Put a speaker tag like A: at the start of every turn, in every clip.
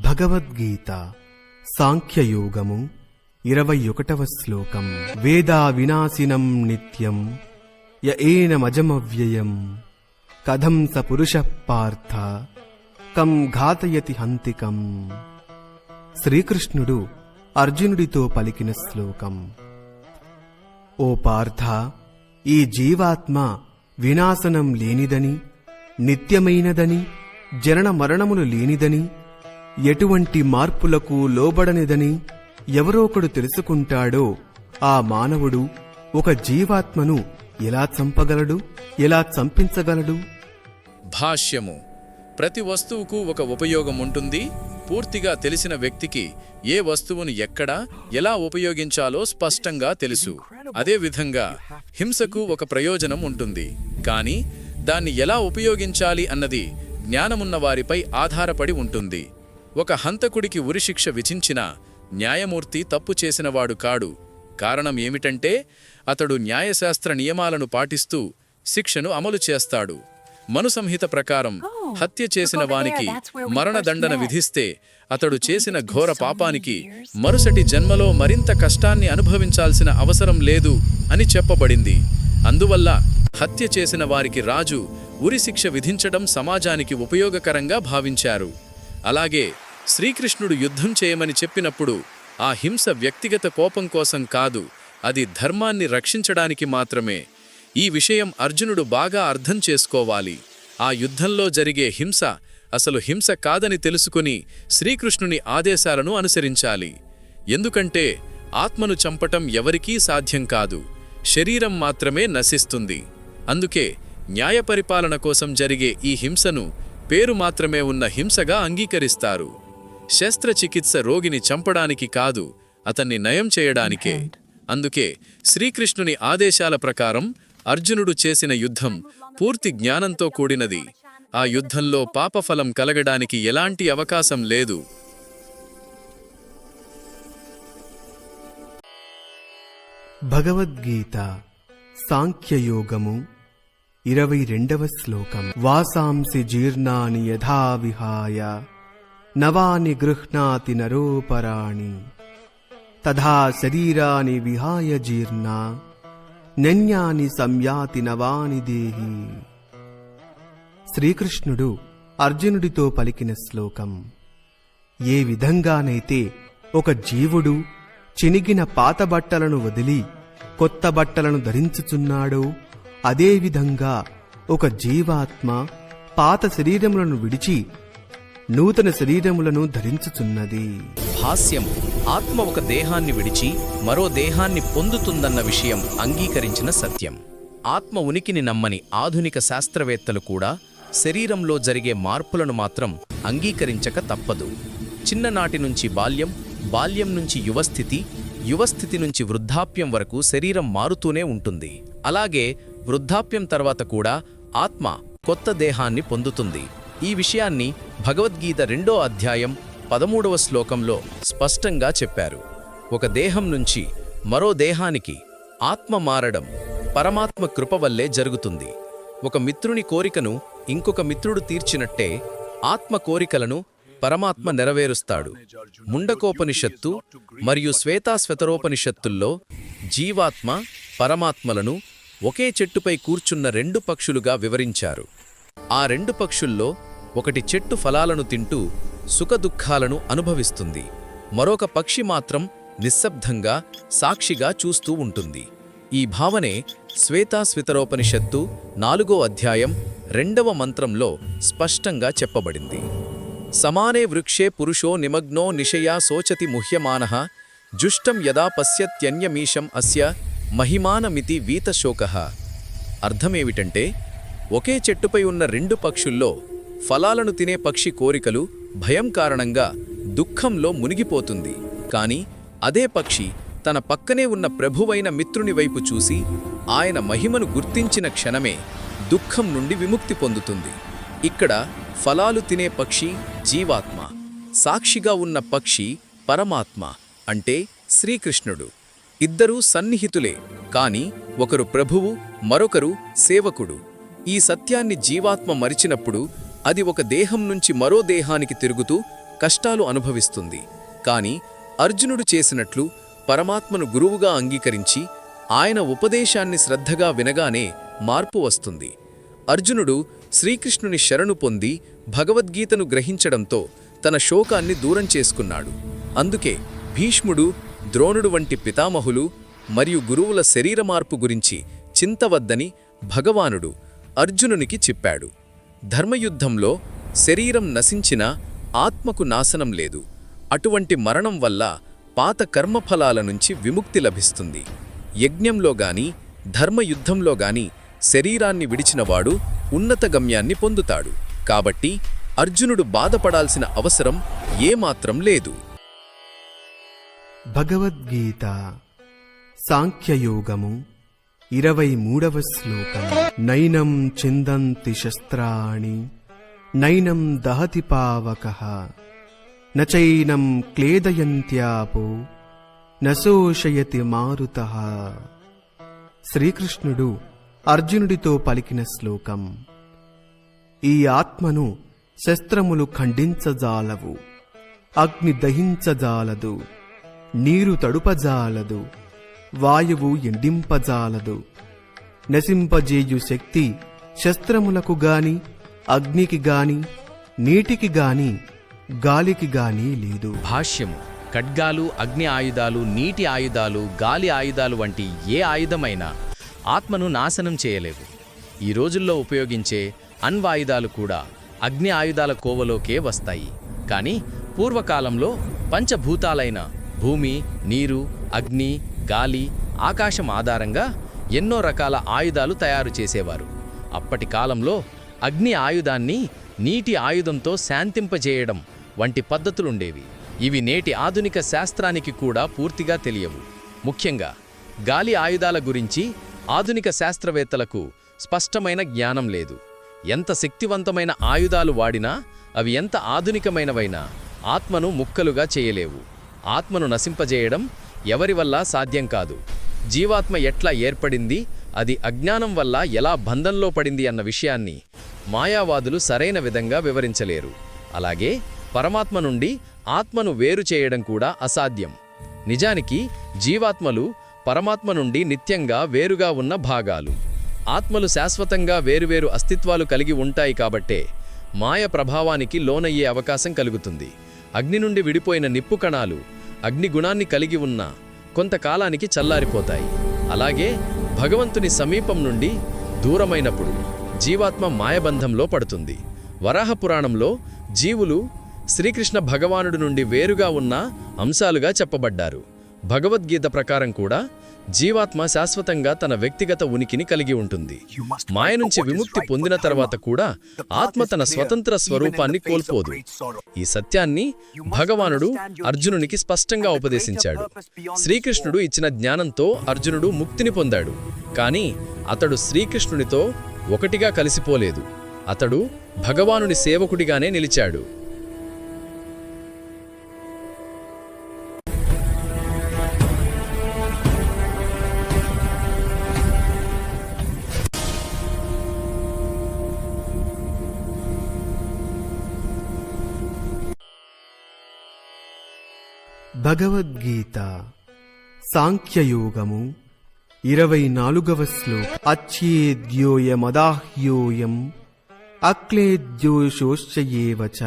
A: భగవద్గీత సాంఖ్యయోగము 21వ శ్లోకం. వేదా వినాశినం నిత్యం య ఏనమజమవ్యయం కథం స పురుషః పార్థ కం ఘాతయతి హంతికం. శ్రీకృష్ణుడు అర్జునుడితో పలికిన శ్లోకం. ఓ పార్థ, ఈ జీవాత్మ వినాశనం లేనిదని, నిత్యమైనదని, జనన మరణములు లేనిదని, ఎటువంటి మార్పులకు లోబడనిదని ఎవరోకడు తెలుసుకుంటాడో ఆ మానవుడు ఒక జీవాత్మను ఎలా చంపగలడు, ఎలా చంపించగలడు?
B: భాష్యము. ప్రతి వస్తువుకు ఒక ఉపయోగం ఉంటుంది. పూర్తిగా తెలిసిన వ్యక్తికి ఏ వస్తువును ఎక్కడ ఎలా ఉపయోగించాలో స్పష్టంగా తెలుసు. అదేవిధంగా హింసకు ఒక ప్రయోజనం ఉంటుంది. కానీ దాన్ని ఎలా ఉపయోగించాలి అన్నది జ్ఞానమున్న వారిపై ఆధారపడి ఉంటుంది. ఒక హంతకుడికి ఉరిశిక్ష విధించిన న్యాయమూర్తి తప్పు చేసినవాడు కాడు. కారణం ఏమిటంటే అతడు న్యాయశాస్త్ర నియమాలను పాటిస్తూ శిక్షను అమలు చేస్తాడు. మనుసంహిత ప్రకారం హత్య చేసిన వానికి మరణదండన విధిస్తే అతడు చేసిన ఘోర పాపానికి మరుసటి జన్మలో మరింత కష్టాన్ని అనుభవించాల్సిన అవసరం లేదు అని చెప్పబడింది. అందువల్ల హత్య చేసిన వారికి రాజు ఉరిశిక్ష విధించడం సమాజానికి ఉపయోగకరంగా భావించారు. అలాగే శ్రీకృష్ణుడు యుద్ధం చేయమని చెప్పినప్పుడు ఆ హింస వ్యక్తిగత కోపం కోసం కాదు, అది ధర్మాన్ని రక్షించడానికి మాత్రమే. ఈ విషయం అర్జునుడు బాగా అర్థం చేసుకోవాలి. ఆ యుద్ధంలో జరిగే హింస అసలు హింస కాదని తెలుసుకుని శ్రీకృష్ణుని ఆదేశాలను అనుసరించాలి. ఎందుకంటే ఆత్మను చంపటం ఎవరికీ సాధ్యం కాదు, శరీరం మాత్రమే నశిస్తుంది. అందుకే న్యాయపరిపాలన కోసం జరిగే ఈ హింసను పేరు మాత్రమే ఉన్న హింసగా అంగీకరిస్తారు. శస్త్రచికిత్స రోగిని చంపడానికి కాదు, అతన్ని నయం చేయడానికే. అందుకే శ్రీకృష్ణుని ఆదేశాల ప్రకారం అర్జునుడు చేసిన యుద్ధం పూర్తి జ్ఞానంతో కూడినది. ఆ యుద్ధంలో పాపఫలం కలగడానికి ఎలాంటి అవకాశం లేదు.
A: భగవద్గీత సాంఖ్యయోగము 22వ శ్లోకం. వాసాంసి జీర్ణాని యథా విహాయ నవాని గృహ్ణాతి నరోపరాణి తథా శరీరాని విహాయ జీర్ణా నన్యాని సంయాతి నవాని దేహి. శ్రీకృష్ణుడు అర్జునుడితో పలికిన శ్లోకం. ఏ విధంగానైతే ఒక జీవుడు చినిగిన పాత బట్టలను వదిలి కొత్త బట్టలను ధరించుచున్నాడో అదేవిధంగా ఒక జీవాత్మ పాత శరీరములను విడిచి నూతన శరీరములను ధరించుచున్నది.
C: భాష్యం. ఆత్మ ఒక దేహాన్ని విడిచి మరో దేహాన్ని పొందుతుందన్న విషయం అంగీకరించిన సత్యం. ఆత్మ ఉనికిని నమ్మని ఆధునిక శాస్త్రవేత్తలు కూడా శరీరంలో జరిగే మార్పులను మాత్రం అంగీకరించక తప్పదు. చిన్ననాటి నుంచి బాల్యం, బాల్యం నుంచి యువస్థితి, యువస్థితి నుంచి వృద్ధాప్యం వరకు శరీరం మారుతూనే ఉంటుంది. అలాగే వృద్ధాప్యం తర్వాత కూడా ఆత్మ కొత్త దేహాన్ని పొందుతుంది. ఈ విషయాన్ని భగవద్గీత 2వ అధ్యాయం 13వ శ్లోకంలో స్పష్టంగా చెప్పారు. ఒక దేహం నుంచి మరో దేహానికి ఆత్మ మారడం పరమాత్మ కృప వల్లే జరుగుతుంది. ఒక మిత్రుని కోరికను ఇంకొక మిత్రుడు తీర్చినట్టే ఆత్మ కోరికలను పరమాత్మ నెరవేరుస్తాడు. ముండకోపనిషత్తు మరియు శ్వేతాశ్వతరోపనిషత్తుల్లో జీవాత్మ, పరమాత్మలను ఒకే చెట్టుపై కూర్చున్న 2 పక్షులుగా వివరించారు. ఆ 2 పక్షుల్లో ఒకటి చెట్టు ఫలాలను తింటూ సుఖదుఖాలను అనుభవిస్తుంది. మరొక పక్షి మాత్రం నిశ్శబ్దంగా సాక్షిగా చూస్తూ ఉంటుంది. ఈ భావనే శ్వేతాశ్వతరోపనిషత్తు 4వ అధ్యాయం 2వ మంత్రంలో స్పష్టంగా చెప్పబడింది. సమానే వృక్షే పురుషో నిమగ్నో నిశయా శోచతి ముహ్యమానః జుష్టం యదా పశ్యత్యన్యమీశం అస్య మహిమానమితి వీతశోకః. అర్థమేమిటంటే ఒకే చెట్టుపై ఉన్న 2 పక్షుల్లో ఫలాలను తినే పక్షి కోరికలు భయం కారణంగా దుఃఖంలో మునిగిపోతుంది. కాని అదే పక్షి తన పక్కనే ఉన్న ప్రభువైన మిత్రుని వైపు చూసి ఆయన మహిమను గుర్తించిన క్షణమే దుఃఖం నుండి విముక్తి పొందుతుంది. ఇక్కడ ఫలాలు తినే పక్షి జీవాత్మ, సాక్షిగా ఉన్న పక్షి పరమాత్మ అంటే శ్రీకృష్ణుడు. ఇద్దరూ సన్నిహితులే, కాని ఒకరు ప్రభువు, మరొకరు సేవకుడు. ఈ సత్యాన్ని జీవాత్మ మరిచినప్పుడు అది ఒక దేహం నుంచి మరో దేహానికి తిరుగుతూ కష్టాలు అనుభవిస్తుంది. కాని అర్జునుడు చేసినట్లు పరమాత్మను గురువుగా అంగీకరించి ఆయన ఉపదేశాన్ని శ్రద్ధగా వినగానే మార్పు వస్తుంది. అర్జునుడు శ్రీకృష్ణుని శరణు పొంది భగవద్గీతను గ్రహించడంతో తన శోకాన్ని దూరం చేసుకున్నాడు. అందుకే భీష్ముడు, ద్రోణుడు వంటి పితామహులు మరియు గురువుల శరీర మార్పు గురించి చింతవద్దని భగవానుడు అర్జునునికి చెప్పాడు. ధర్మయుద్ధంలో శరీరం నశించినా ఆత్మకు నాశనం లేదు. అటువంటి మరణం వల్ల పాత కర్మఫలాల నుంచి విముక్తి లభిస్తుంది. యజ్ఞంలో గాని ధర్మయుద్ధంలో గాని శరీరాన్ని విడిచినవాడు ఉన్నత గమ్యాన్ని పొందుతాడు. కాబట్టి అర్జునుడు బాధపడాల్సిన అవసరం ఏమాత్రం లేదు.
A: భగవద్గీత సాంఖ్యయోగము 23వ శ్లోకం. నైనం చిందంతి శస్త్రాణి నైనం దహతి పావకః నచైనం క్లేదయంత్యాపో నశోషయతి మారుతః. శ్రీకృష్ణుడు అర్జునుడితో పలికిన శ్లోకం. ఈ ఆత్మను శస్త్రములు ఖండించజాలవు, అగ్ని దహించజాలదు, నీరు తడుపజాలదు, వాయువు ఎండింపజాలదు. నశింపజేయు శక్తి శస్త్రములకు గాని అగ్నికి గాని నీటికి గాని గాలికి గాని లేదు.
C: భాష్యము. ఖడ్గాలు, అగ్ని ఆయుధాలు, నీటి ఆయుధాలు, గాలి ఆయుధాలు వంటి ఏ ఆయుధమైనా ఆత్మను నాశనం చేయలేవు. ఈ రోజుల్లో ఉపయోగించే అణ్వాయుధాలు కూడా అగ్ని ఆయుధాల కోవలోకే వస్తాయి. కానీ పూర్వకాలంలో పంచభూతాలైన భూమి, నీరు, అగ్ని, గాలి, ఆకాశం ఆధారంగా ఎన్నో రకాల ఆయుధాలు తయారు చేసేవారు. అప్పటి కాలంలో అగ్ని ఆయుధాన్ని నీటి ఆయుధంతో శాంతింపజేయడం వంటి పద్ధతులుండేవి. ఇవి నేటి ఆధునిక శాస్త్రానికి కూడా పూర్తిగా తెలియవు. ముఖ్యంగా గాలి ఆయుధాల గురించి ఆధునిక శాస్త్రవేత్తలకు స్పష్టమైన జ్ఞానం లేదు. ఎంత శక్తివంతమైన ఆయుధాలు వాడినా అవి ఎంత ఆధునికమైనవైనా ఆత్మను ముక్కలుగా చేయలేవు. ఆత్మను నశింపజేయడం ఎవరి వల్ల సాధ్యం కాదు. జీవాత్మ ఎట్లా ఏర్పడింది, అది అజ్ఞానం వల్ల ఎలా బంధంలో పడింది అన్న విషయాన్ని మాయావాదులు సరైన విధంగా వివరించలేరు. అలాగే పరమాత్మ నుండి ఆత్మను వేరు చేయడం కూడా అసాధ్యం. నిజానికి జీవాత్మలు పరమాత్మ నుండి నిత్యంగా వేరుగా ఉన్న భాగాలు. ఆత్మలు శాశ్వతంగా వేరువేరు అస్తిత్వాలు కలిగి ఉంటాయి కాబట్టే మాయ ప్రభావానికి లోనయ్యే అవకాశం కలుగుతుంది. అగ్ని నుండి విడిపోయిన నిప్పు కణాలు అగ్ని గుణాన్ని కలిగి ఉన్న కొంతకాలానికి చల్లారిపోతాయి. అలాగే భగవంతుని సమీపం నుండి దూరమైనప్పుడు జీవాత్మ మాయబంధంలో పడుతుంది. వరాహపురాణంలో జీవులు శ్రీకృష్ణ భగవానుడి నుండి వేరుగా ఉన్న అంశాలుగా చెప్పబడ్డారు. భగవద్గీత ప్రకారం కూడా జీవాత్మ శాశ్వతంగా తన వ్యక్తిగత ఉనికిని కలిగి ఉంటుంది. మాయ నుంచి విముక్తి పొందిన తర్వాత కూడా ఆత్మ తన స్వతంత్ర స్వరూపాన్ని కోల్పోదు. ఈ సత్యాన్ని భగవానుడు అర్జునునికి స్పష్టంగా ఉపదేశించాడు. శ్రీకృష్ణుడు ఇచ్చిన జ్ఞానంతో అర్జునుడు ముక్తిని పొందాడు. కానీ అతడు శ్రీకృష్ణునితో ఒకటిగా కలిసిపోలేదు. అతడు భగవానుని సేవకుడిగానే నిలిచాడు.
A: భగవద్గీత సాంఖ్యయోగము 24వ శ్లోకం. అచ్ఛేద్యోయమదాహ్యోయం అక్లేద్యోషోశ్చయేవ చ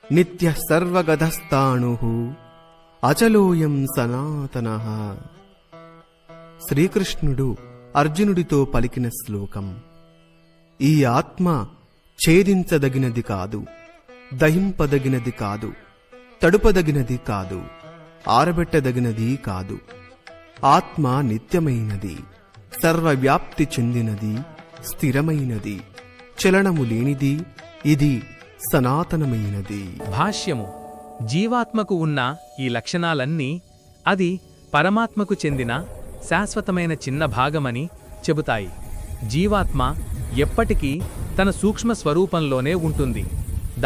A: నిత్యః సర్వగతస్థాణుః అచలోయం సనాతనః. శ్రీకృష్ణుడు అర్జునుడితో పలికిన శ్లోకం. ఈ ఆత్మ ఛేదించదగినది కాదు, దహింపదగినది కాదు, తడుపదగినది కాదు, ఆరబెట్టదగినది కాదు. ఆత్మ నిత్యమైనది, సర్వవ్యాప్తి చెందినది, స్థిరమైనది, చలనము లేనిది. ఇది సనాతనమైనది.
D: భాష్యము. జీవాత్మకు ఉన్న ఈ లక్షణాలన్నీ అది పరమాత్మకు చెందిన శాశ్వతమైన చిన్న భాగమని చెబుతాయి. జీవాత్మ ఎప్పటికీ తన సూక్ష్మ స్వరూపంలోనే ఉంటుంది.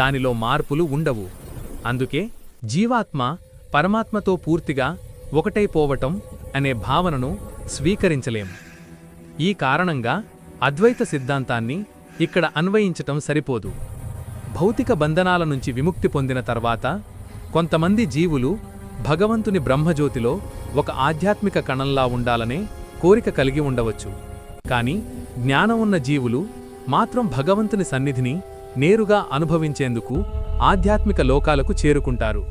D: దానిలో మార్పులు ఉండవు. అందుకే జీవాత్మ పరమాత్మతో పూర్తిగా ఒకటైపోవటం అనే భావనను స్వీకరించలేం. ఈ కారణంగా అద్వైత సిద్ధాంతాన్ని ఇక్కడ అన్వయించటం సరిపోదు. భౌతిక బంధనాల నుంచి విముక్తి పొందిన తర్వాత కొంతమంది జీవులు భగవంతుని బ్రహ్మజ్యోతిలో ఒక ఆధ్యాత్మిక కణంలా ఉండాలనే కోరిక కలిగి ఉండవచ్చు. కాని జ్ఞానం ఉన్న జీవులు మాత్రం భగవంతుని సన్నిధిని నేరుగా అనుభవించేందుకు ఆధ్యాత్మిక లోకాలకు చేరుకుంటారు.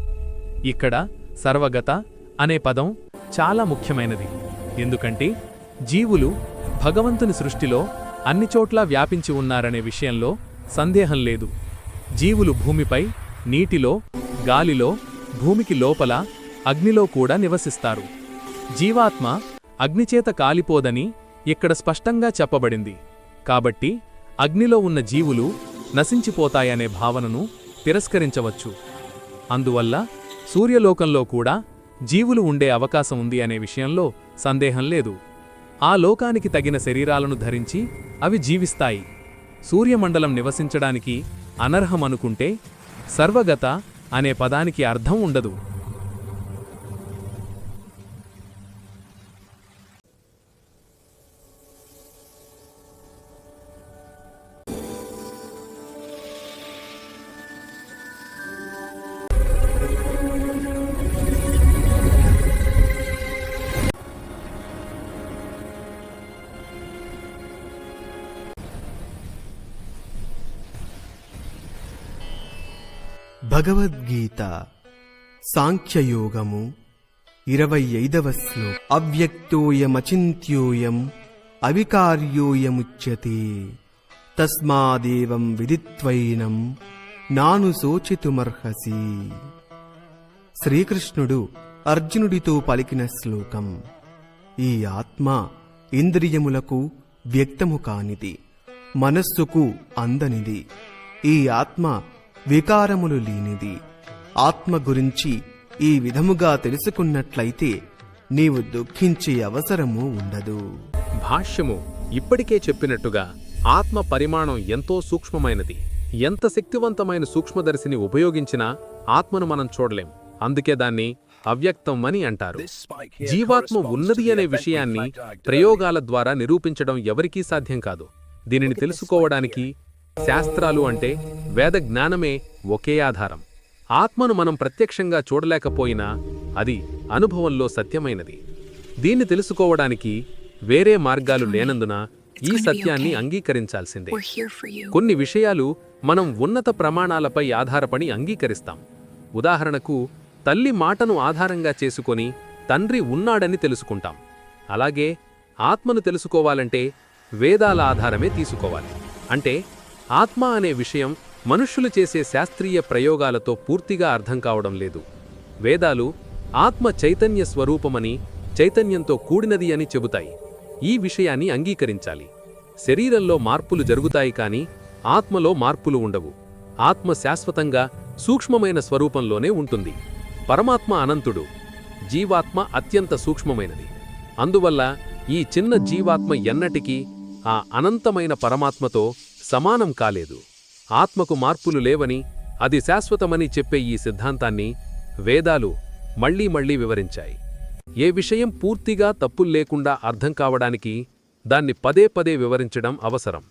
D: ఇక్కడ సర్వగత అనే పదం చాలా ముఖ్యమైనది. ఎందుకంటే జీవులు భగవంతుని సృష్టిలో అన్ని చోట్లా వ్యాపించి ఉన్నారనే విషయంలో సందేహం లేదు. జీవులు భూమిపై, నీటిలో, గాలిలో, భూమికి లోపల, అగ్నిలో కూడా నివసిస్తారు. జీవాత్మ అగ్నిచేత కాలిపోదని ఇక్కడ స్పష్టంగా చెప్పబడింది. కాబట్టి అగ్నిలో ఉన్న జీవులు నశించిపోతాయనే భావనను తిరస్కరించవచ్చు. అందువల్ల సూర్యలోకంలో కూడా జీవులు ఉండే అవకాశం ఉంది అనే విషయంలో సందేహం లేదు. ఆ లోకానికి తగిన శరీరాలను ధరించి అవి జీవిస్తాయి. సూర్యమండలం నివసించడానికి అనర్హమనుకుంటే సర్వగత అనే పదానికి అర్థం ఉండదు.
A: భగవద్గీత సాంఖ్యయోగము 25వ శ్లోకం. అవ్యక్తోయమచింత్యోయం అవికార్యోయముచ్యతే తస్మాదేవం విదిత్వైనం నానుశోచితుమర్హసి. శ్రీకృష్ణుడు అర్జునుడితో పలికిన శ్లోకం. ఈ ఆత్మ ఇంద్రియములకు వ్యక్తము కానిది, మనస్సుకు అందనిది. ఈ ఆత్మ వికారములు లేనిది. ఆత్మ గురించి ఈ విధముగా తెలుసుకున్నట్లయితే నీవు దుఃఖించే అవసరము ఉండదు.
E: భాష్యము ఇప్పటికే చెప్పినట్టుగా ఆత్మ పరిమాణం ఎంతో సూక్ష్మమైనది. ఎంత శక్తివంతమైన సూక్ష్మదర్శిని ఉపయోగించినా ఆత్మను మనం చూడలేం. అందుకే దాన్ని అవ్యక్తం అని అంటారు. జీవాత్మ ఉన్నది అనే విషయాన్ని ప్రయోగాల ద్వారా నిరూపించడం ఎవరికీ సాధ్యం కాదు. దీనిని తెలుసుకోవడానికి శాస్త్రాలు అంటే వేద జ్ఞానమే ఒకే ఆధారం. ఆత్మను మనం ప్రత్యక్షంగా చూడలేకపోయినా అది అనుభవంలో సత్యమైనది. దీన్ని తెలుసుకోవడానికి వేరే మార్గాలు లేనందున ఈ సత్యాన్ని అంగీకరించాల్సిందే. కొన్ని విషయాలు మనం ఉన్నత ప్రమాణాలపై ఆధారపడి అంగీకరిస్తాం. ఉదాహరణకు తల్లి మాటను ఆధారంగా చేసుకొని తండ్రి ఉన్నాడని తెలుసుకుంటాం. అలాగే ఆత్మను తెలుసుకోవాలంటే వేదాల ఆధారమే తీసుకోవాలి. అంటే ఆత్మ అనే విషయం మనుష్యులు చేసే శాస్త్రీయ ప్రయోగాలతో పూర్తిగా అర్థం కావడం లేదు. వేదాలు ఆత్మ చైతన్య స్వరూపమని, చైతన్యంతో కూడినది అని చెబుతాయి. ఈ విషయాన్ని అంగీకరించాలి. శరీరంలో మార్పులు జరుగుతాయి కానీ ఆత్మలో మార్పులు ఉండవు. ఆత్మ శాశ్వతంగా సూక్ష్మమైన స్వరూపంలోనే ఉంటుంది. పరమాత్మ అనంతుడు, జీవాత్మ అత్యంత సూక్ష్మమైనది. అందువల్ల ఈ చిన్న జీవాత్మ ఎన్నటికీ ఆ అనంతమైన పరమాత్మతో సమానం కాలేదు. ఆత్మకు మార్పులు లేవని, అది శాశ్వతమని చెప్పే ఈ సిద్ధాంతాన్ని వేదాలు మళ్లీ మళ్లీ వివరించాయి. ఏ విషయం పూర్తిగా తప్పుల్లేకుండా అర్థం కావడానికి దాన్ని పదే పదే వివరించడం అవసరం.